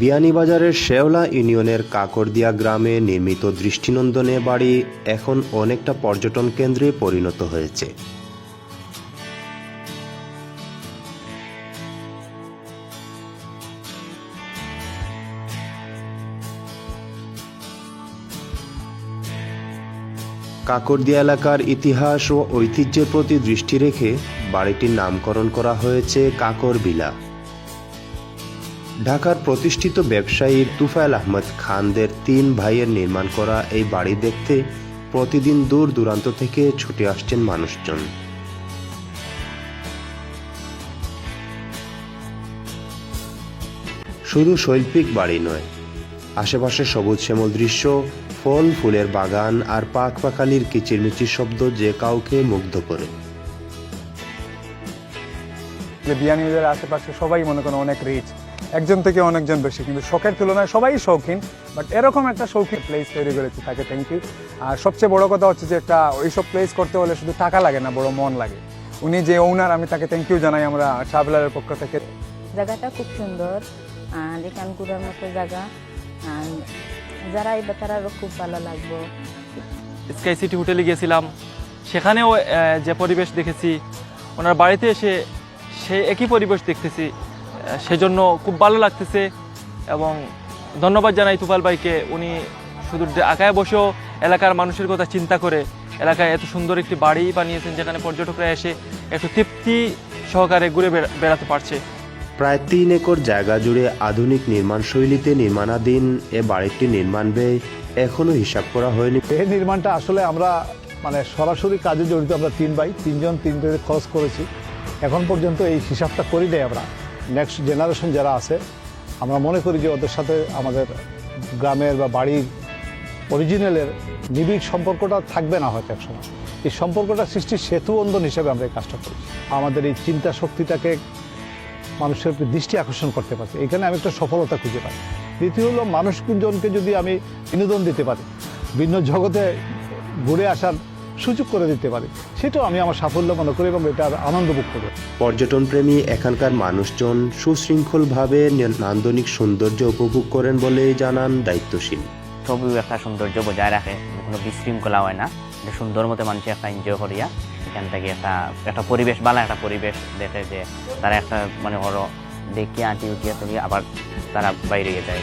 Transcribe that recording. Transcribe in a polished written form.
বিয়ানীবাজারের শেওলা ইউনিয়নের কাকরদিয়া গ্রামে নির্মিত দৃষ্টিনন্দন এ বাড়ি এখন অনেকটা পর্যটন কেন্দ্রে পরিণত হয়েছে। কাকরদিয়া এলাকার ইতিহাস ও ঐতিহ্যের প্রতি দৃষ্টি রেখে বাড়িটির নামকরণ করা হয়েছে কাকর বিলা। ঢাকার প্রতিষ্ঠিত ব্যবসায়ী তুফাইল আহমদ খানদের 3 ভাইয়ের নির্মাণ করা এই বাড়ি দেখতে প্রতিদিন দূর দূরান্ত থেকে ছুটে আসছেন মানুষজন। শুধু শৈল্পিক বাড়ি নয়, আশেপাশে সবুজ শ্যামল দৃশ্য, ফল ফুলের বাগান আর পাখ পাখালির কিচিরমিচির শব্দ যে কাউকে মুগ্ধ করে। বিয়ানীবাজারের আশেপাশে সবাই মনে করেন অনেক রিচ, একজন থেকে অনেকজন বেশি, কিন্তু শখের তুলনায় সবাই শৌখিন। বাট এরকম একটা শৌখিন প্লেস তৈরি করেছে, তাকে থ্যাংক ইউ। আর সবচেয়ে বড় কথা হচ্ছে যে একটা ওইসব প্লেস করতে হলে শুধু টাকা লাগে না, বড় মন লাগে। উনি যে ওনার, আমি তাকে থ্যাংক ইউ জানাই আমরা ট্রাভেলারের পক্ষ থেকে। জায়গাটা খুব সুন্দর, এখান ঘুরার মতো জায়গা, যারা এই তারারও খুব ভালো লাগবে। স্কাই সিটি হোটেলে গিয়েছিলাম, সেখানেও যে পরিবেশ দেখেছি, ওনার বাড়িতে এসে সে একই পরিবেশ দেখতেছি, সেজন্য খুব ভালো লাগতেছে। এবং ধন্যবাদ জানাই তুফাইল ভাইকে, উনি শুধু ঢাকায় বসেও এলাকার মানুষের কথা চিন্তা করে এলাকায় এত সুন্দর একটি বাড়ি বানিয়েছেন, যেখানে পর্যটকরা এসে একটু তৃপ্তি সহকারে ঘুরে বেড়াতে পারছে। প্রায় 3 একর জায়গা জুড়ে আধুনিক নির্মাণ শৈলীতে নির্মাণাধীন এ বাড়িটি নির্মাণ ব্যয় এখনো হিসাব করা হয়নি। এই নির্মাণটা আসলে আমরা সরাসরি কাজে জড়িত, আমরা 3 ভাই 3জন খরচ করেছি। এখন পর্যন্ত এই হিসাবটা করি দেয়। আমরা নেক্সট জেনারেশন যারা আছে, আমরা মনে করি যে ওদের সাথে আমাদের গ্রামের বা বাড়ির অরিজিনালের নিবিড় সম্পর্কটা থাকবে না হয়তো একসময়। এই সম্পর্কটা সৃষ্টির সেতু বন্ধন হিসেবে আমরা এই কাজটা করি। আমাদের এই চিন্তা শক্তিটাকে মানুষের দৃষ্টি আকর্ষণ করতে পারছি, এখানে আমি একটা সফলতা খুঁজে পাই। দ্বিতীয় হলো, মানুষজনকে যদি আমি বিনোদন দিতে পারি, ভিন্ন জগতে ঘুরে আসার সুযোগ করে দিতে পারি, সেটাও আমি আমার সাফল্য মনে করি এবং এটার আনন্দ ভোগ করি। পর্যটন প্রেমী এখানকার মানুষজন সুশৃঙ্খলভাবে নান্দনিক সৌন্দর্য উপভোগ করেন বলে জানান দায়িত্বশীল। সবই একটা সৌন্দর্য বজায় রাখে, কোনো বিশৃঙ্খলা হয় না, সুন্দর মতো মানুষ একটা এনজয় করিয়া এখান থেকে একটা পরিবেশ, ভালো একটা পরিবেশ দেখে যে তারা একটা মানে হলো দেখিয়া আঁটি উঠিয়া তুলিয়া আবার তারা বাইরে যায়।